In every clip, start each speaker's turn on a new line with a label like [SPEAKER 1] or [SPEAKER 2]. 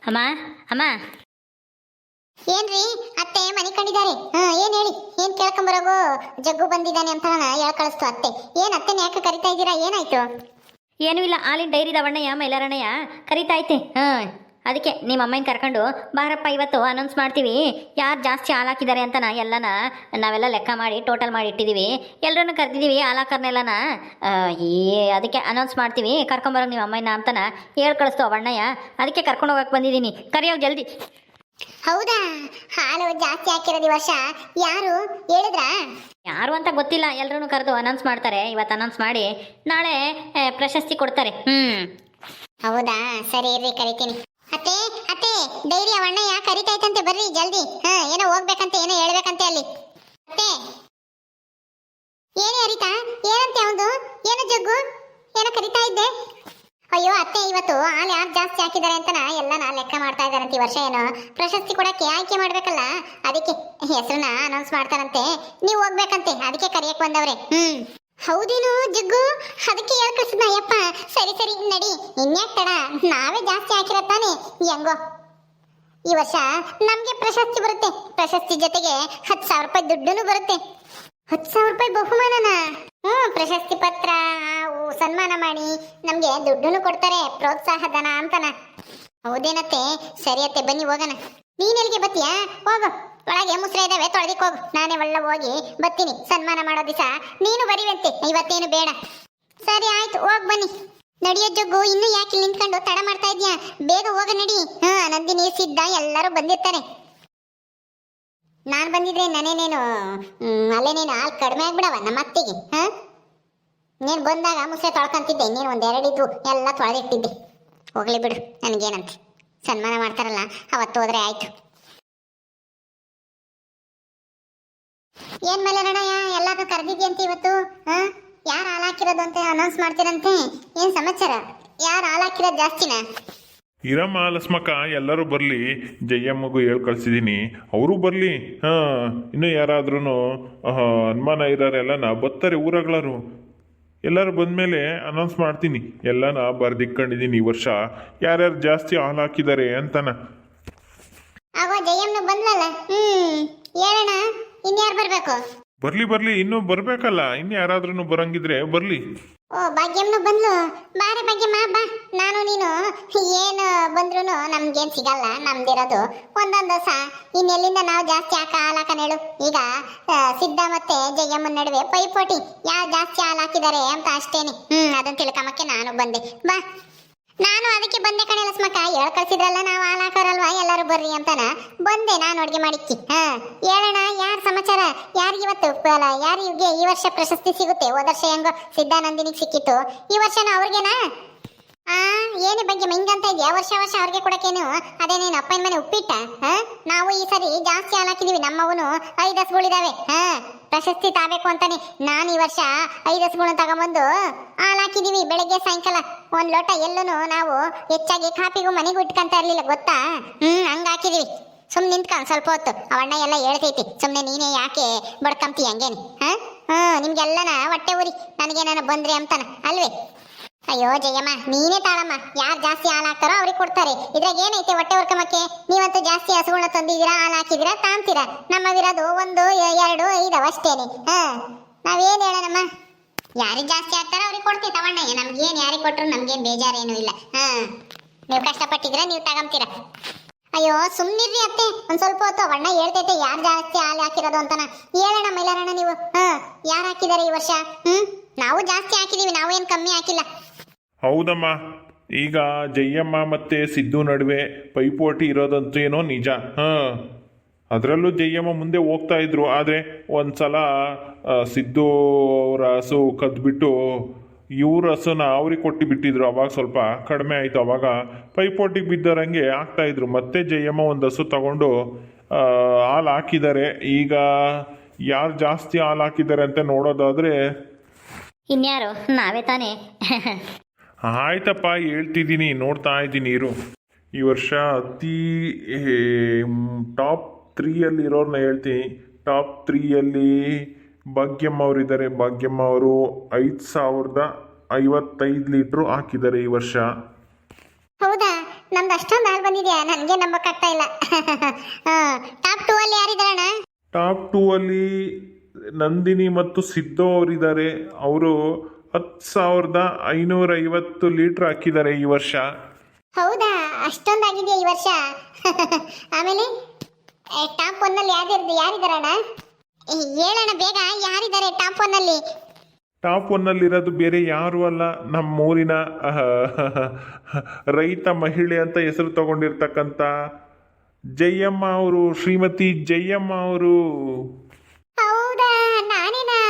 [SPEAKER 1] ಅಮ್ಮ ಅಮ್ಮ.
[SPEAKER 2] ಏನ್ರಿ ಅತ್ತೆ ಮನೆ ಕಂಡಿದ್ದಾರೆ? ಏನ್ ಹೇಳಿ, ಏನ್ ಕೇಳ್ಕೊಂಬರೋಗು ಜಗ್ಗು ಬಂದಿದ್ದಾನೆ ಅಂತ ಹೇಳ್ ಕಳಿಸ್ತು ಅತ್ತೆ. ಏನ್ ಅತ್ತೆನ ಯಾಕೆ ಕರಿತಾ ಇದ್ದೀರಾ, ಏನಾಯ್ತು?
[SPEAKER 1] ಏನೂ ಇಲ್ಲ, ಹಾಲಿನ ಡೈರಿ ದವಣ್ಣಯ್ಯ ಮೈಲಾರಣ್ಣಯ್ಯ ಕರಿತಾ ಐತೆ. ಅದಕ್ಕೆ ನಿಮ್ಮ ಅಮ್ಮನ ಕರ್ಕೊಂಡು ಬಾರಪ್ಪ ಇವತ್ತು ಅನೌನ್ಸ್ ಮಾಡ್ತೀವಿ ಯಾರು ಜಾಸ್ತಿ ಹಾಲು ಹಾಕಿದ್ದಾರೆ ಅಂತನ ಎಲ್ಲನ ನಾವೆಲ್ಲ ಲೆಕ್ಕ ಮಾಡಿ ಟೋಟಲ್ ಮಾಡಿ ಇಟ್ಟಿದ್ದೀವಿ. ಎಲ್ಲರನ್ನು ಕರೆದಿದ್ದೀವಿ ಹಾಲಾಕರ್ನೆಲ್ಲನ. ಅದಕ್ಕೆ ಅನೌನ್ಸ್ ಮಾಡ್ತೀವಿ, ಕರ್ಕೊಂಬರೋದು ನಿಮ್ಮ ಅಮ್ಮನ ಅಂತನ ಹೇಳಿ ಕಳಿಸ್ತು ಅವಣ್ಣಯ್ಯ. ಅದಕ್ಕೆ ಕರ್ಕೊಂಡು ಹೋಗಕ್ಕೆ ಬಂದಿದ್ದೀನಿ, ಕರಿಯೋ ಜಲ್ದಿ.
[SPEAKER 2] ಹೌದಾ, ಹಾಲು ಜಾಸ್ತಿ ಹಾಕಿರೋದು ಈ ವರ್ಷ ಯಾರು ಹೇಳಿದ್ರಾ?
[SPEAKER 1] ಯಾರು ಅಂತ ಗೊತ್ತಿಲ್ಲ, ಎಲ್ಲರೂ ಕರೆದು ಅನೌನ್ಸ್ ಮಾಡ್ತಾರೆ. ಇವತ್ತು ಅನೌನ್ಸ್ ಮಾಡಿ ನಾಳೆ ಪ್ರಶಸ್ತಿ ಕೊಡ್ತಾರೆ.
[SPEAKER 2] ಹೌದಾ, ಸರಿ ಇರ್ರಿ ಕರಿತೀನಿ. ಅತ್ತೆ ಅತ್ತೆ, ಡೈರಿ ಅವಣ್ಣ ಯಾಕೆ ಕರಿತೈತಂತೆ, ಬರ್ರಿ ಜಲ್ದಿ. ಏನೋ ಹೋಗ್ಬೇಕಂತೆ, ಏನೋ ಹೇಳ್ಬೇಕಂತೆ ಅಲ್ಲಿ. ಅತ್ತೆ ಏನೇ ಹರಿತಾ, ಏನಂತೆ ಅವನು? ಏನೋ ಜಗ್ಗು ಏನೋ ಕರಿತಾ ಇದ್ದೆ? ಅಯ್ಯೋ ಅತ್ತೆ, ಇವತ್ತು ಹಾಲು ಯಾರು ಜಾಸ್ತಿ ಹಾಕಿದ್ದಾರೆ ಅಂತ ಎಲ್ಲ ಲೆಕ್ಕ ಮಾಡ್ತಾ ಇದ್ದಾರಂತೆ. ಈ ವರ್ಷ ಏನೋ ಪ್ರಶಸ್ತಿ ಕೊಡಕ್ಕೆ ಆಯ್ಕೆ ಮಾಡ್ಬೇಕಲ್ಲ, ಅದಕ್ಕೆ ಹೆಸರನ್ನ ಅನೌನ್ಸ್ ಮಾಡ್ತಾರಂತೆ. ನೀವು ಹೋಗ್ಬೇಕಂತೆ, ಅದಕ್ಕೆ ಕರಿಯಕ್ ಬಂದವ್ರೆ. ಹೌದೇನು ಜಗ್ಗು, ಅದಕ್ಕೆ ಹೇಳ್ಕಳಿಸಿದ್ನ ಅಯ್ಯಪ್ಪ. ಸರಿ ಸರಿ ನಡಿ, ಇನ್ಯಾಕ್ ತಡ, ನಾವೇ ಜಾಸ್ತಿ ಹಾಕಿರೋ ತಾನೆ. ಹೆಂಗೋ ಈ ವರ್ಷ ನಮ್ಗೆ ಪ್ರಶಸ್ತಿ ಬರುತ್ತೆ, ಪ್ರಶಸ್ತಿ ಜೊತೆಗೆ 10,000 ರೂಪಾಯಿ ದುಡ್ಡು ಬರುತ್ತೆ. 10,000 ರೂಪಾಯಿ ಬಹುಮಾನನ? ಪ್ರಶಸ್ತಿ ಪತ್ರ ಸನ್ಮಾನ ಮಾಡಿ ನಮ್ಗೆ ದುಡ್ಡು ಕೊಡ್ತಾರೆ, ಪ್ರೋತ್ಸಾಹ ಧನ ಅಂತನ. ಹೌದೇನತ್ತೆ? ಸರಿ ಅತ್ತೆ, ಬನ್ನಿ ಹೋಗೋಣ. ನೀನೆಲ್ಲಿಗೆ ಬತ್ತೀಯಾ? ಹೋಗು, ಒಳಗೆ ಮುಸ್ರೆ ಇದಾವೆ, ತೊಳೆದಿಕ್ ಹೋಗು. ನಾನೇ ಒಳ್ಳ ಹೋಗಿ ಬರ್ತೀನಿ. ಸನ್ಮಾನ ಮಾಡೋ ದಿವಸ ನೀನು ಬರೀವಂತೆ, ಇವತ್ತೇನು ಬೇಡ. ಸರಿ ಆಯ್ತು, ಹೋಗ್ ಬನ್ನಿ. ನಡಿಯೋ ಜಗ್ಗು, ಇನ್ನು ಯಾಕೆ ನಿಂತ್ಕೊಂಡು ತಡ ಮಾಡ್ತಾ ಇದ್ಯಾ? ಬೇಗ ಹೋಗ ನಡಿ. ನಂದಿನಿ ಸಿದ್ಧ ಎಲ್ಲರೂ ಬಂದಿರ್ತಾರೆ. ನಾನು ಬಂದಿದ್ರೆ ನಾನೇನೇನು ಅಲ್ಲೇನೇನು ಹಾಲು ಕಡಿಮೆ ಆಗ್ಬಿಡವ ನಮ್ಮ ಅತ್ತಿಗೆ. ನೀನು ಬಂದಾಗ ಮುಸ್ರೆ ತೊಳ್ಕೊಂತಿದ್ದೆ, ಇನ್ನೇನು ಒಂದೆರಡು ಇದ್ವು, ಎಲ್ಲ ತೊಳೆದಿಟ್ಟಿದ್ದೆ. ಹೋಗ್ಲಿ ಬಿಡು, ನನಗೇನಂತೆ, ಸನ್ಮಾನ ಮಾಡ್ತಾರಲ್ಲ ಅವತ್ತು ಹೋದ್ರೆ ಆಯ್ತು. ಏನ್ ಮೇಲೆ ನೋಡಯ್ಯ, ಎಲ್ಲಾರು ಕರೆದಿದ್ಯಂತೆ ಇವತ್ತು. ಯಾರು ಹಾಲು ಹಾಕಿರೋದು ಅಂತ ಅನೌನ್ಸ್ ಮಾಡ್ತೀರಂತೆ, ಏನ್ ಸಮಾಚಾರ? ಯಾರು ಹಾಲು ಹಾಕಿರೋದು ಜಾಸ್ತಿನ?
[SPEAKER 3] ಇರಮ್ಮ ಲಸ್ಮಕ್ಕ, ಎಲ್ಲರೂ ಬರಲಿ. ಜಯಮ್ಮಗೂ ಹೇಳಿ ಕಳ್ಸಿದ್ದೀನಿ, ಅವರು ಬರಲಿ. ಇನ್ನೂ ಯಾರಾದ್ರೂ ಅನುಮಾನ ಇರೋರೆಲ್ಲನ ಬರ್ತಾರೆ, ಊರಗಳರು ಎಲ್ಲರೂ ಬಂದಮೇಲೆ ಅನೌನ್ಸ್ ಮಾಡ್ತೀನಿ. ಎಲ್ಲನ ಬರ್ದಿಕ್ಕೊಂಡಿದ್ದೀನಿ ಈ ವರ್ಷ ಯಾರ್ಯಾರು ಜಾಸ್ತಿ ಹಾಲು ಹಾಕಿದ್ದಾರೆ ಅಂತನ.
[SPEAKER 2] ಆಗೋ ಜಯಮ್ಮನ ಬಂದ್ಲಲ್ಲ, ಹೇಳೋಣ. ಇನ್ಯಾರು ಬರ್ಬೇಕು?
[SPEAKER 3] ಬರ್ಲಿ, ಇನ್ನೂ ಬರ್ಬೇಕಲ್ಲ, ಇನ್ನು ಯಾರಾದ್ರೂ ಬರಂಗಿದ್ರೆ ಬರ್ಲಿ.
[SPEAKER 2] ಓ, ಭಾಗ್ಯಮ್ಮನ ಬಂದ್ಲು. ಬಾರೆ ಭಾಗ್ಯಮ್ಮ, ಬಾ. ನಾನು ನೀನು ಏನು ಬಂದ್ರು ನಮ್ಗೇನ್ ಸಿಗಲ್ಲ, ನಮ್ದಿರೋದು ಒಂದೊಂದು ದಿವಸ. ಇನ್ನೆಲ್ಲಿಂದ ನಾವು ಜಾಸ್ತಿ ಹಾಲು ಹಾಕನ ಹೇಳು? ಈಗ ಸಿದ್ಧ ಮತ್ತೆ ಜಯಮ್ಮನ ನಡುವೆ ಪೈಪೋಟಿ, ಯಾರು ಜಾಸ್ತಿ ಹಾಲು ಹಾಕಿದ್ದಾರೆ ಅಂತ ಅಷ್ಟೇನೆ. ಅದನ್ನ ತಿಳ್ಕೊಂಬಕ್ಕೆ ನಾನು ಬಂದೆ. ಬಾ, ನಾನು ಅದಕ್ಕೆ ಬಂದೆ ಕಣೆ ಲಸ್ಮಕ್ಕ. ಹೇಳ್ ಕಳ್ಸಿದ್ರಲ್ಲ ನಾವು ಹಾಲು ಹಾಕೋರಲ್ವಾ, ಎಲ್ಲರೂ ಬರ್ರಿ ಅಂತಾನ ಬಂದೆ ನಾನು ಅಡ್ಗೆ ಮಾಡಿಕ್ಕಿ. ಹೇಳೋಣ, ಯಾರು ಸಮಾಚಾರ? ಯಾರಿಗೆ ಇವತ್ತು ಯಾರಿಗೆ ಈ ವರ್ಷ ಪ್ರಶಸ್ತಿ ಸಿಗುತ್ತೆ? ಹೋದ ವರ್ಷ ಹೆಂಗೋ ಸಿದ್ಧಾನಂದಿನಿಗೆ ಸಿಕ್ಕಿತ್ತು, ಈ ವರ್ಷನೂ ಅವ್ರಿಗೇನಾ? ಏನು ಬಗ್ಗೆ ಹಿಂಗಂತ ಇದೆಯಾ? ವರ್ಷ ಅವ್ರಿಗೆ ಕೊಡಕ್ಕೇನು? ಅದೇನೇನು ಅಪ್ಪನ ಮನೆ ಉಪ್ಪಿಟ್ಟ? ನಾವು ಈ ಸರಿ ಜಾಸ್ತಿ ಹಾಲು ಹಾಕಿದೀವಿ, ನಮ್ಮವನು 5 ಹಸುಗಳಿದಾವೆ. ಪ್ರಶಸ್ತಿ ತಾಬೇಕು ಅಂತಾನೆ ನಾನು ಈ ವರ್ಷ 5 ಹಸುಗಳನ್ನ ತಗೊಂಬಂದು ಹಾಲು ಹಾಕಿದೀವಿ. ಬೆಳಗ್ಗೆ ಸಾಯಂಕಾಲ 1 ಲೋಟ ಎಲ್ಲೂ ನಾವು ಹೆಚ್ಚಾಗಿ ಕಾಪಿಗೂ ಮನೆಗೂ ಇಟ್ಕೊಂತ ಇರ್ಲಿಲ್ಲ, ಗೊತ್ತಾ? ಹಂಗ ಹಾಕಿದೀವಿ. ಸುಮ್ಮನೆ ನಿಂತ್ಕೊಂಡು ಸ್ವಲ್ಪ ಹೊತ್ತು, ಅವಣ್ಣ ಎಲ್ಲ ಹೇಳ್ತೈತಿ, ಸುಮ್ಮನೆ ನೀನೇ ಯಾಕೆ ಬಡ್ಕಂತಿ ಹಂಗೇನಿ? ನಿಮ್ಗೆಲ್ಲನ ಹೊಟ್ಟೆ ಉರಿ, ನನಗೇನ ಬಂದ್ರಿ ಅಂತಾನ ಅಲ್ವೇ? ಅಯ್ಯೋ ಜಯಮ್ಮ, ನೀನೇ ತಾಳಮ್ಮ. ಯಾರು ಜಾಸ್ತಿ ಹಾಲು ಹಾಕ್ತಾರೋ ಅವ್ರಿಗೆ ಕೊಡ್ತಾರೆ. ಇದ್ರಾಗ ಏನೈತೆ ಹೊಟ್ಟೆ ಹೊರ್ಕಮಕ್ಕೆ? ನೀವಂತೂ ಜಾಸ್ತಿ ಹಸುಗಳನ್ನ ತಂದಿದ್ದೀರಾ, ಹಾಲು ಹಾಕಿದಿರಾ, ತಾಂತೀರಾ. ನಮ್ಮವಿರೋದು 1, 2, 5 ಅಷ್ಟೇನೆ. ನಾವೇನು ಹೇಳೋಣಮ್ಮ? ಯಾರಿಗೆ ಜಾಸ್ತಿ ಹಾಕ್ತಾರೋ ಅವ್ರಿಗೆ ಕೊಡ್ತೀವಿ ತಗೊಂಡಯ್ಯ. ನಮ್ಗೇನು ಯಾರಿಗೆ ಕೊಟ್ಟರು ನಮ್ಗೇನು ಬೇಜಾರೇನು ಇಲ್ಲ. ನೀವು ಕಷ್ಟಪಟ್ಟಿದ್ರೆ ನೀವು ತಗೊಂತೀರ. ಅಯ್ಯೋ ಸುಮ್ಮನಿರ್ರಿ ಅತ್ತೆ, ಒಂದು ಸ್ವಲ್ಪ ಹೊತ್ತು. ಅವಣ್ಣ ಹೇಳ್ತೈತೆ ಯಾರು ಜಾಸ್ತಿ ಹಾಲು ಹಾಕಿರೋದು ಅಂತಾನ. ಹೇಳೋಣ ಮೈಲಾರಣ್ಣ, ನೀವು ಯಾರು ಹಾಕಿದ್ದಾರೆ ಈ ವರ್ಷ? ನಾವು ಜಾಸ್ತಿ ಹಾಕಿದೀವಿ, ನಾವೇನು ಕಮ್ಮಿ ಹಾಕಿಲ್ಲ.
[SPEAKER 3] ಹೌದಮ್ಮ, ಈಗ ಜಯಮ್ಮ ಮತ್ತು ಸಿದ್ದು ನಡುವೆ ಪೈಪೋಟಿ ಇರೋದಂತೂ ಏನೋ ನಿಜ. ಅದರಲ್ಲೂ ಜಯಮ್ಮ ಮುಂದೆ ಹೋಗ್ತಾ ಇದ್ರು. ಆದರೆ ಒಂದು ಸಲ ಸಿದ್ದು ಅವರ ಹಸು ಕದ್ದುಬಿಟ್ಟು ಇವ್ರ ಹಸುನ ಅವ್ರಿಗೆ ಕೊಟ್ಟು ಬಿಟ್ಟಿದ್ರು. ಅವಾಗ ಸ್ವಲ್ಪ ಕಡಿಮೆ ಆಯಿತು. ಅವಾಗ ಪೈಪೋಟಿಗೆ ಬಿದ್ದರಂಗೆ ಆಗ್ತಾಯಿದ್ರು. ಮತ್ತೆ ಜಯಮ್ಮ ಒಂದು ಹಸು ತಗೊಂಡು ಹಾಲು ಹಾಕಿದ್ದಾರೆ. ಈಗ ಯಾರು ಜಾಸ್ತಿ ಹಾಲು ಹಾಕಿದ್ದಾರೆ ಅಂತ ನೋಡೋದಾದರೆ
[SPEAKER 1] ಇನ್ಯಾರು? ನಾವೇ ತಾನೇ.
[SPEAKER 3] ಆಯ್ತಪ್ಪ, ಹೇಳ್ತಿದ್ದೀನಿ, ನೋಡ್ತಾ ಇದ್ದೀನಿ ಇರು. ಈ ವರ್ಷ ಅತಿ ಟಾಪ್ 3 ಇರೋರನ್ನ ಹೇಳ್ತೀನಿ. ಟಾಪ್ 3 ಭಾಗ್ಯಮ್ಮ ಅವರಿದ್ದಾರೆ. ಭಾಗ್ಯಮ್ಮ ಅವರು 5,055 ಲೀಟ್ರು ಹಾಕಿದ್ದಾರೆ ಈ ವರ್ಷ.
[SPEAKER 2] ಹೌದಾ? ನಮ್ದು ಅಷ್ಟೊಂದು ಹಾಲು ಬಂದಿದ್ಯಾ ನನಗೆ ನಂಬಕ್ಕಾಗ್ತಾ ಇಲ್ಲ. ಟಾಪ್ 2 ಅಲ್ಲಿ ಯಾರಿದಾರಣ್ಣ?
[SPEAKER 3] ಟಾಪ್ 2 ಅಲ್ಲಿ ನಂದಿನಿ ಮತ್ತು ಸಿದ್ದು ಅವರಿದ್ದಾರೆ. ಅವರು 10,550 ಲೀಟ್ರ್ ಹಾಕಿದ್ದಾರೆ ಈ ವರ್ಷ.
[SPEAKER 2] ಹೌದಾ, ಅಷ್ಟೊಂದಾಗಿದೆಯಾ ಈ ವರ್ಷ? ಆಮೇಲೆ ಟಾಪ್ 1 ಅಲ್ಲಿ ಯಾರಿದಾರಣ್ಣ? ಹೇಳೋಣ ಬೇಗ, ಯಾರಿದ್ದಾರೆ ಟಾಪ್ 1 ಅಲ್ಲಿ?
[SPEAKER 3] ಟಾಪ್ 1 ಅಲ್ಲಿರೋದು ಬೇರೆ ಯಾರು ಅಲ್ಲ, ನಮ್ಮೂರಿನ ರೈತ ಮಹಿಳೆ ಅಂತ ಹೆಸರು ತಗೊಂಡಿರ್ತಕ್ಕಂಥ ಜಯಮ್ಮ ಅವರು, ಶ್ರೀಮತಿ ಜಯಮ್ಮ ಅವರು.
[SPEAKER 2] ಹೌದಾ, ನಾನೇನಾ?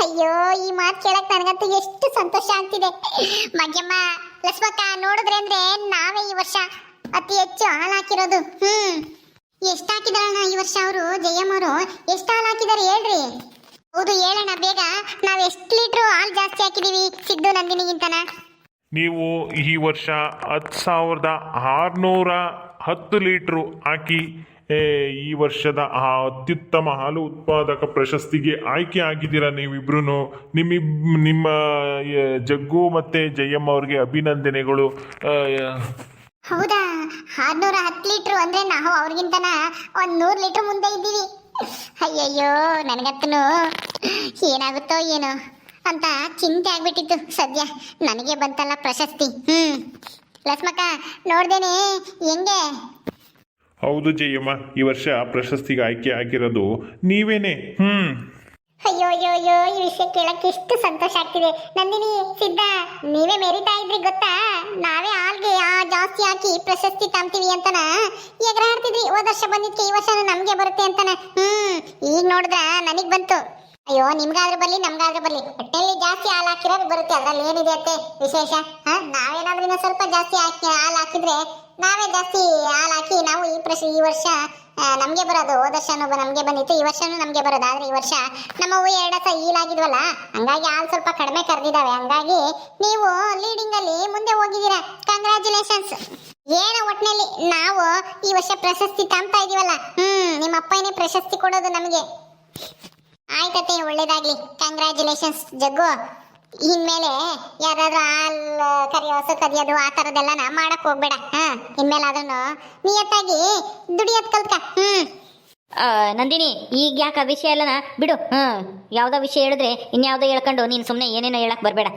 [SPEAKER 2] ಅಯ್ಯೋ, ಈ ಮಾತು ಕೇಳಕ್ ನನಗಂತೂ ಎಷ್ಟು ಸಂತೋಷ ಆಗ್ತಿದೆ. ಮಗ್ಯಮ್ಮ, ಲಕ್ಷ್ಮಕ್ಕ ನೋಡಿದ್ರೆ ಅಂದ್ರೆ ನಾವೇ ಈ ವರ್ಷ ಅತಿ ಹೆಚ್ಚು ಹಾಲು ಹಾಕಿರೋದು. ಎಷ್ಟು ಹಾಕಿದಾರಣ್ಣ ಈ ವರ್ಷ ಅವರು? ಜಯಮ್ಮ ಅವರು ಎಷ್ಟು ಹಾಲು ಹಾಕಿದಾರೆ ಹೇಳ್ರಿ? ಹೌದು ಹೇಳೋಣ ಬೇಗ, ನಾವ್ ಎಷ್ಟು ಲೀಟ್ರು ಹಾಲು ಜಾಸ್ತಿ ಹಾಕಿದೀವಿ ಸಿದ್ದು ನಂದಿನಿಗಿಂತನ?
[SPEAKER 3] ನೀವು ಈ ವರ್ಷ 10,610 ಲೀಟ್ರು ಹಾಕಿ ಈ ವರ್ಷದ ಅತ್ಯುತ್ತಮ ಹಾಲು ಉತ್ಪಾದಕ ಪ್ರಶಸ್ತಿಗೆ ಆಯ್ಕೆ ಆಗಿದ್ದೀರಾ ನೀವಿಬ್ರು. ನಿಮ್ಮ ಜಗ್ಗು ಮತ್ತು ಜಯಮ್ಮ ಅವ್ರಿಗೆ ಅಭಿನಂದನೆಗಳು.
[SPEAKER 2] ಹೌದಾ, 610 ಲೀಟ್ರು ಅಂದ್ರೆ ನಾವು ಅವ್ರಿಗಿಂತನ 100 ಲೀಟ್ರ್ ಮುಂದೆ ಇದ್ದೀವಿ. ಅಯ್ಯಯ್ಯೋ, ನನಗತ್ತನು ಏನಾಗುತ್ತೋ ಏನೋ ಅಂತ ಚಿಂತೆ ಆಗ್ಬಿಟ್ಟಿತ್ತು. ಸದ್ಯ ನನಗೆ ಬಂತಲ್ಲ ಪ್ರಶಸ್ತಿ. ಲಕ್ಷ್ಮಕ್ಕ ನೋಡ್ದೇನೆ ಹೆಂಗೆ?
[SPEAKER 3] ಹೌದು ಜಯಮ್ಮ, ಈ ವರ್ಷ ಪ್ರಶಸ್ತಿಗೆ ಆಯ್ಕೆ ಆಗಿರೋದು ನೀವೇನೆ.
[SPEAKER 2] ಅಯ್ಯೋ ಅಯ್ಯೋ ಅಯ್ಯೋ, ಈ ವಿಷಯ ಕೇಳಕ್ಕೆ ಎಷ್ಟು ಸಂತೋಷ ಆಗ್ತಿದೆ. ನಂದಿನಿ, ಸಿದ್ಧ, ನೀವೇ ಮೆರಿತಾ ಇದ್ರಿ ಗೊತ್ತಾ? ನಾವೇ ಹಾಲ್ಗೆ ಜಾಸ್ತಿ ಹಾಕಿ ಪ್ರಶಸ್ತಿ ತಾಂತೀವಿ ಅಂತನ ಎಗರಾಡ್ತಿದ್ರಿ. ಹೋದ ವರ್ಷ ಬಂದಿದ್ಕೆ ಈ ವರ್ಷ ನಮ್ಗೆ ಬರುತ್ತೆ ಅಂತನ. ಈಗ ನೋಡಿದ್ರ ನನಗ್ ಬಂತು. ಅಯ್ಯೋ, ನಿಮ್ಗಾದ್ರೂ ಬರ್ಲಿ ನಮ್ಗಾದ್ರೂ ಬರ್ಲಿ, ಹೊಟ್ಟೆಯಲ್ಲಿ ಜಾಸ್ತಿ ಹಾಲು ಹಾಕಿರೋದು ಬರುತ್ತೆ. ಅದ್ರಲ್ಲಿ ಏನಿದೆ ಅತ್ತೆ ವಿಶೇಷ? ನಾವೇನಾದ್ರೂ ಇನ್ನೂ ಸ್ವಲ್ಪ ಜಾಸ್ತಿ ಹಾಲು ಹಾಕಿದ್ರೆ ನಾವೇ ಜಾಸ್ತಿ ಹಾಲು ಹಾಕಿ ನಾವು ಈ ವರ್ಷ ನಮ್ಗೆ ಬರೋದು. ಹೋದ ವರ್ಷನೂ ನಮ್ಗೆ ಬಂದಿತ್ತು, ಈ ವರ್ಷನೂ ನಮ್ಗೆ ಬರೋದು. ಆದ್ರೆ ಈ ವರ್ಷ ನಮ್ಮವು 2 ವರ್ಷ ಈಲಾಗಿದ್ವಲ್ಲ, ಹಂಗಾಗಿ ಹಾಲು ಸ್ವಲ್ಪ ಕಡಿಮೆ ಕರೆದಿದ್ದಾವೆ. ಹಂಗಾಗಿ ನೀವು ಲೀಡಿಂಗ್ ಅಲ್ಲಿ ಮುಂದೆ ಹೋಗಿದ್ದೀರಾ. ಕಂಗ್ರ್ಯಾಚುಲೇಷನ್ಸ್. ಏನೋ ಒಟ್ಟಿನಲ್ಲಿ ನಾವು ಈ ವರ್ಷ ಪ್ರಶಸ್ತಿ ತಾಂತಾ ಇದೀವಲ್ಲ. ನಿಮ್ಮ ಅಪ್ಪನೇ ಪ್ರಶಸ್ತಿ ಕೊಡೋದು ನಮಗೆ. ಆಯ್ತತೆ, ಒಳ್ಳೇದಾಗ್ಲಿ. ಕಂಗ್ರ್ಯಾಚುಲೇಷನ್ಸ್ ಜಗ್ಗು. ಇನ್ಮೇಲೆ ಯಾರಾದ್ರೂ ಹಾಲು ಕರಿಯೋಸು ಕದಿಯೋದು ಆ ಥರದ್ದೆಲ್ಲ ಮಾಡಕ್ ಹೋಗ್ಬೇಡ. ಇನ್ಮೇಲಾದ್ರೂ ನಿಯತ್ತಾಗಿ ದುಡಿಯೋದ್ ಕಲ್ತ್ಕ.
[SPEAKER 1] ನಂದಿನಿ, ಈಗ ಯಾಕೆ ಆ ವಿಷಯ ಎಲ್ಲನ ಬಿಡು. ಯಾವುದೋ ವಿಷಯ ಹೇಳಿದ್ರೆ ಇನ್ಯಾವುದೋ ಹೇಳ್ಕೊಂಡು ನೀನು ಸುಮ್ಮನೆ ಏನೇನೋ ಹೇಳಕ್ ಬರಬೇಡ.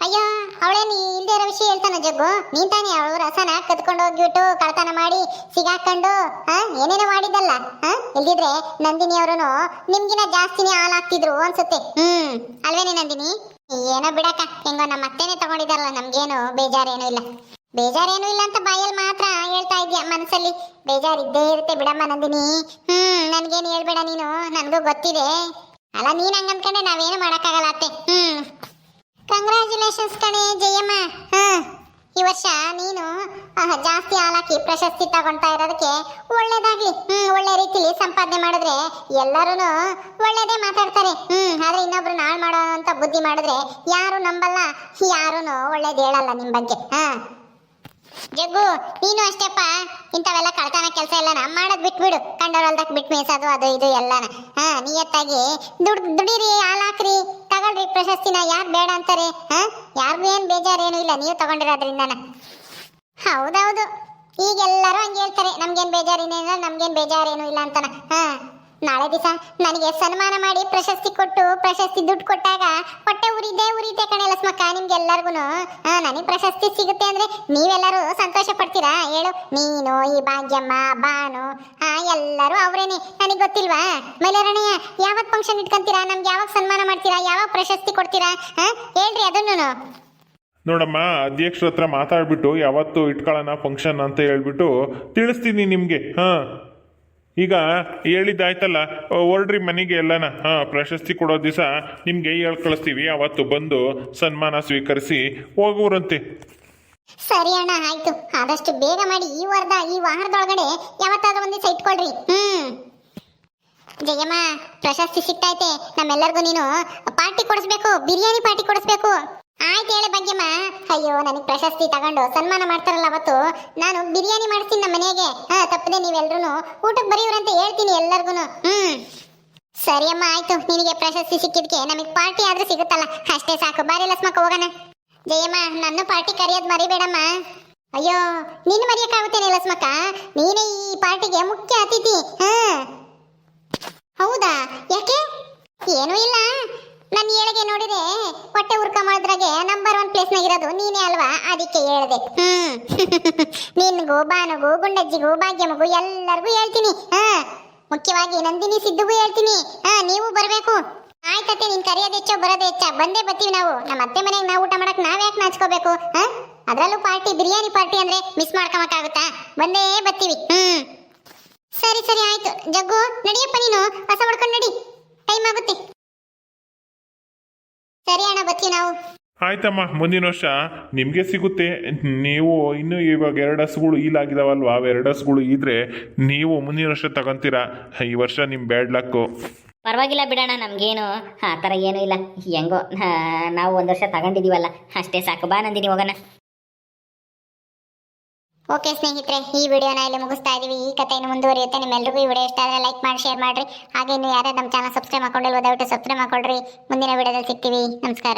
[SPEAKER 2] ಅಯ್ಯೋ, ಅವಳೇನು ಇಲ್ದೇ ಇರೋ ವಿಷಯ ಹೇಳ್ತಾನ ಜಗ್ಗು? ನೀನ್ ತಾನೇ ಅವ್ರ ರಸನ ಕದ್ಕೊಂಡು ಹೋಗ್ಬಿಟ್ಟು ಕಳ್ತನ ಮಾಡಿ ಸಿಗಾಕೊಂಡು ಏನೇನೋ ಮಾಡಿದ್ದಲ್ಲ. ಇಲ್ದಿದ್ರೆ ನಂದಿನಿ ಅವರು ನಿಮ್ಗಿನ ಜಾಸ್ತಿನೇ ಹಾಲು ಹಾಕ್ತಿದ್ರು ಅನ್ಸುತ್ತೆ. ಅಲ್ವೇನೆ ನಂದಿನಿ? ಏನೋ ಬಿಡಕ್ಕ, ಹೆಂಗೋ ನಮ್ಮ ಅತ್ತೆನೆ ತಗೊಂಡಿದಾರಲ್ಲ, ನಮ್ಗೇನು ಬೇಜಾರೇನು ಇಲ್ಲ. ಬೇಜಾರೇನು ಇಲ್ಲ ಅಂತ ಬಾಯಲ್ಲಿ ಮಾತ್ರ ಹೇಳ್ತಾ ಇದ್ಯಾ, ಮನಸ್ಸಲ್ಲಿ ಬೇಜಾರಿದ್ದೇ ಇರುತ್ತೆ ಬಿಡಮ್ಮ ನಂದಿನಿ. ನನ್ಗೇನು ಹೇಳ್ಬೇಡ ನೀನು, ನನ್ಗೂ ಗೊತ್ತಿದೆ ಅಲ್ಲ. ನೀನ್ ಹಂಗಂದ್ಕೊಂಡೆ ನಾವೇನು ಮಾಡಕ್ಕಾಗಲ್ಲ ಅತ್ತೆ. ಕಂಗ್ರ್ಯಾಚುಲೇಷನ್ಸ್ ಕಣೆ ಜಯಮ್ಮ. ಈ ವರ್ಷ ನೀನು ಜಾಸ್ತಿ ಹಾಲಾಕಿ ಪ್ರಶಸ್ತಿ ತಗೊಳ್ತಾ ಇರೋದಕ್ಕೆ ಒಳ್ಳೇದಾಗ್ಲಿ. ಒಳ್ಳೆ ರೀತಿಲಿ ಸಂಪಾದನೆ ಮಾಡಿದ್ರೆ ಎಲ್ಲರೂ ಒಳ್ಳೇದೇ ಮಾತಾಡ್ತಾರೆ. ಆದ್ರೆ ಇನ್ನೊಬ್ರು ನಾಳ್ ಮಾಡೋ ಅಂತ ಬುದ್ಧಿ ಮಾಡಿದ್ರೆ ಯಾರು ನಂಬಲ್ಲ, ಯಾರು ಒಳ್ಳೇದು ಹೇಳಲ್ಲ ನಿಮ್ ಬಗ್ಗೆ. ಜಗ್ಗು, ನೀನು ಅಷ್ಟೇಪ್ಪ, ಇಂಥವೆಲ್ಲ ಕಳ್ತನ ಕೆಲಸ ಎಲ್ಲ ಮಾಡೋದ್ ಬಿಟ್ಬಿಡು. ಕಂಡವ್ರಲ್ದಕ್ ಬಿಟ್ಟು ಮೇಸೋದು ಅದು ಇದು ಎಲ್ಲಾನ. ನಿಯತ್ತಾಗಿ ದುಡೀರಿ, ಹಾಲು ಹಾಕ್ರಿ, ತಗೊಳ್ರಿ ಪ್ರಶಸ್ತಿನ. ಯಾರು ಬೇಡ ಅಂತಾರೆ? ಯಾರಿಗೂ ಏನ್ ಬೇಜಾರೇನು ಇಲ್ಲ, ನೀವು ತಗೊಂಡಿರೋದ್ರಿಂದನ. ಹೌದೌದು, ಈಗೆಲ್ಲರೂ ಹಂಗೆ ಹೇಳ್ತಾರೆ, ನಮ್ಗೇನ್ ಬೇಜಾರೇನಿಲ್ಲ, ನಮ್ಗೇನ್ ಬೇಜಾರೇನು ಇಲ್ಲ ಅಂತಾನ. ನಾಳೆ ದಿವಸ ನನಗೆ ಸನ್ಮಾನ ಮಾಡಿ ಪ್ರಶಸ್ತಿ ಕೊಟ್ಟು ಪ್ರಶಸ್ತಿ ದುಡ್ಡು ಕೊಟ್ಟಾಗ ಹೊಟ್ಟೆ ಉರಿದೆ ಕಣೆ ಲಕ್ಷ್ಮಕ್ಕ. ನಿಮ್ಗೆಲ್ಲರಿಗೂ ನನಗೆ ಪ್ರಶಸ್ತಿ ಸಿಗುತ್ತೆ ಅಂದ್ರೆ ನೀವೆಲ್ಲರೂ ಸಂತೋಷ ಪಡ್ತೀರಾ ಹೇಳು? ನೀನು, ಈ ಭಾಗ್ಯಮ್ಮ, ಬಾನು, ಎಲ್ಲರೂ ಅವ್ರೇನೆ. ನನಗೆ ಗೊತ್ತಿಲ್ವಾ? ಮೈಲಾರಣ್ಣಯ್ಯ, ಯಾವತ್ ಫಂಕ್ಷನ್ ಇಟ್ಕೊಂತೀರಾ? ನಮ್ಗೆ ಯಾವಾಗ ಸನ್ಮಾನ ಮಾಡ್ತೀರಾ? ಯಾವಾಗ ಪ್ರಶಸ್ತಿ ಕೊಡ್ತೀರಾ? ಹೇಳ್ರಿ ಅದನ್ನು.
[SPEAKER 3] ನೋಡಮ್ಮ, ಅಧ್ಯಕ್ಷರ ಹತ್ರ ಮಾತಾಡ್ಬಿಟ್ಟು ಯಾವತ್ತು ಇಟ್ಕೊಳ್ಳೋಣ ಫಂಕ್ಷನ್ ಅಂತ ಹೇಳ್ಬಿಟ್ಟು ತಿಳಿಸ್ತೀನಿ ನಿಮಗೆ. ಈಗ ಹೇಳಿದ್ದಾಯ್ತಲ್ಲ, ಹೊರಡ್ರಿ ಮನೆಗೆ ಎಲ್ಲನ. ಪ್ರಶಸ್ತಿ ಕೊಡೋ ದಿವಸ ನಿಮ್ಗೆ ಹೇಳಿ ಕಳಿಸ್ತೀವಿ, ಅವತ್ತು ಬಂದು ಸನ್ಮಾನ ಸ್ವೀಕರಿಸಿ ಹೋಗುವ್ರಂತೆ.
[SPEAKER 2] ಸರಿ ಅಣ್ಣ, ಆಯ್ತು. ಆದಷ್ಟು ಬೇಗ ಮಾಡಿ. ಈ ವಾರದೊಳಗಡೆ ಯಾವತ್ತಾದ್ರೂ ಒಂದು ದಿವಸ ಇಟ್ಕೊಳ್ರಿ. ಜಯಮ್ಮ, ಪ್ರಶಸ್ತಿ ಸಿಕ್ತೈತೆ. ನಮ್ಮೆಲ್ಲರಿಗೂ ನೀನು ಪಾರ್ಟಿ ಕೊಡಿಸ್ಬೇಕು, ಬಿರಿಯಾನಿ ಪಾರ್ಟಿ ಕೊಡಿಸ್ಬೇಕು. ಆಯ್ತು ಹೇಳಿ ಭಾಗ್ಯಮ್ಮ. ಅಯ್ಯೋ, ನನಗೆ ಪ್ರಶಸ್ತಿ ತಗೊಂಡು ಸನ್ಮಾನ ಮಾಡ್ತಾರಲ್ಲ ಅವತ್ತು ನಾನು ಬಿರಿಯಾನಿ ಮಾಡ್ತೀನಿ ನಮ್ಮ ಮನೆಗೆ. ತಪ್ಪದೆ ನೀವೆಲ್ರೂ ಊಟಕ್ಕೆ ಬರೀವ್ರಂತ ಹೇಳ್ತೀನಿ ಎಲ್ಲರಿಗೂ. ಸರಿ ಅಮ್ಮ, ಆಯ್ತು. ನಿನಗೆ ಪ್ರಶಸ್ತಿ ಸಿಕ್ಕಿದ್ಕೆ ನಮಗೆ ಪಾರ್ಟಿ ಆದ್ರೂ ಸಿಗುತ್ತಲ್ಲ, ಅಷ್ಟೇ ಸಾಕು. ಬಾರಿ ಲಕ್ಷ್ಮಕ್ಕ, ಹೋಗೋಣ. ಜಯಮ್ಮ, ನನ್ನ ಪಾರ್ಟಿ ಕರೆಯೋದು ಮರಿಬೇಡಮ್ಮ. ಅಯ್ಯೋ ನೀನು ಮರೆಯಕ್ಕಾಗುತ್ತೇನೆ ಲಸ್ಮಕ್ಕ, ನೀನೇ ಈ ಪಾರ್ಟಿಗೆ ಮುಖ್ಯ ಅತಿಥಿ. ಹೌದಾ, ಯಾಕೆ? ಏನೂ ಇಲ್ಲ, ನನ್ನ ಏಳಿಗೆ ನೋಡಿದ್ರೆ ಹೊಟ್ಟೆ ಉರ್ಕ ಮಾಡಿದ್ರಾಗೆ ನಂಬರ್ 1 ಪ್ಲೇಸ್ನಾಗಿರೋದು ನೀನೇ ಅಲ್ವಾ, ಅದಕ್ಕೆ ಹೇಳ್ದೆ. ನಿನ್ಗೂ ಬಾನುಗೂ ಗುಂಡಜ್ಜಿಗೂ ಭಾಗ್ಯಮಗೂ ಎಲ್ಲರಿಗೂ ಹೇಳ್ತೀನಿ. ಮುಖ್ಯವಾಗಿ ನಂದಿನಿ ಸಿದ್ದುಗೂ ಹೇಳ್ತೀನಿ. ನೀವು ಬರ್ಬೇಕು. ಆಯ್ತತ್ತೆ, ನೀನ್ ಕರೆಯೋದು ಹೆಚ್ಚೋ ಬರೋದು ಹೆಚ್ಚ, ಬಂದೇ ಬರ್ತೀವಿ ನಾವು. ನಮ್ಮ ಅತ್ತೆ ಮನೆಗೆ ನಾವು ಊಟ ಮಾಡಕ್ ನಾವ್ಯಾಕೆ ನಾಚ್ಕೋಬೇಕು? ಅದ್ರಲ್ಲೂ ಪಾರ್ಟಿ, ಬಿರಿಯಾನಿ ಪಾರ್ಟಿ ಅಂದ್ರೆ ಮಿಸ್ ಮಾಡ್ಕೊಳಕ್ಕಾಗುತ್ತಾ? ಬಂದೇ ಬರ್ತೀವಿ. ಸರಿ ಸರಿ ಆಯ್ತು. ಜಗ್ಗು ನಡಿಯಪ್ಪ, ನೀನು ಕಸ ಹೊಡ್ಕೊಂಡು ನಡಿ, ಟೈಮ್ ಆಗುತ್ತೆ. ಸರಿ ಅಣ್ಣ, ಬರ್ತೀವಿ ನಾವು.
[SPEAKER 3] ಆಯ್ತಮ್ಮ, ಮುಂದಿನ ವರ್ಷ ನಿಮಗೆ ಸಿಗುತ್ತೆ. ನೀವು ಇನ್ನೂ ಇವಾಗ 2 ಹಸುಗಳು ಈಲಾಗಿದಾವಲ್ವಾ, ಅವು 2 ಹಸುಗಳು ಇದ್ರೆ ನೀವು ಮುಂದಿನ ವರ್ಷ ತಗೊಂತೀರಾ. ಈ ವರ್ಷ ನಿಮ್ಮ ಬ್ಯಾಡ್ ಲಕ್ಕು.
[SPEAKER 1] ಪರವಾಗಿಲ್ಲ ಬಿಡೋಣ, ನಮಗೇನು ಆ ಥರ ಏನೂ ಇಲ್ಲ. ಹೆಂಗೋ ನಾವು 1 ವರ್ಷ ತಗೊಂಡಿದ್ದೀವಲ್ಲ, ಅಷ್ಟೇ ಸಾಕು. ಬಾ ನಂದಿನಿ, ಹೋಗೋಣ.
[SPEAKER 2] ಓಕೆ ಸ್ನೇಹಿತರೆ, ಈ ವಿಡಿಯೋನ ಇಲ್ಲಿ ಮುಗಿಸ್ತಾ ಇದೀವಿ. ಈ ಕಥೆಯನ್ನು ಮುಂದುವರಿಯುತ್ತೆ. ನಿಮ್ಮೆಲ್ಲರಿಗೂ ಈ ವಿಡಿಯೋ ಇಷ್ಟ ಆದರೆ ಲೈಕ್ ಮಾಡಿ, ಶೇರ್ ಮಾಡಿರಿ. ಹಾಗೆ ಇನ್ನು ಯಾರು ನಮ್ಮ ಚಾನಲ್ ಸಬ್ಸ್ಕ್ರೈಬ್ ಮಾಡ್ಕೊಂಡಿಲ್ವೋ ದಯವಿಟ್ಟು ಸಬ್ಸ್ಕ್ರೈಬ್ ಮಾಡ್ಕೊಳ್ರಿ. ಮುಂದಿನ ವಿಡಿಯೋದಲ್ಲಿ ಸಿಗ್ತೀವಿ. ನಮಸ್ಕಾರ.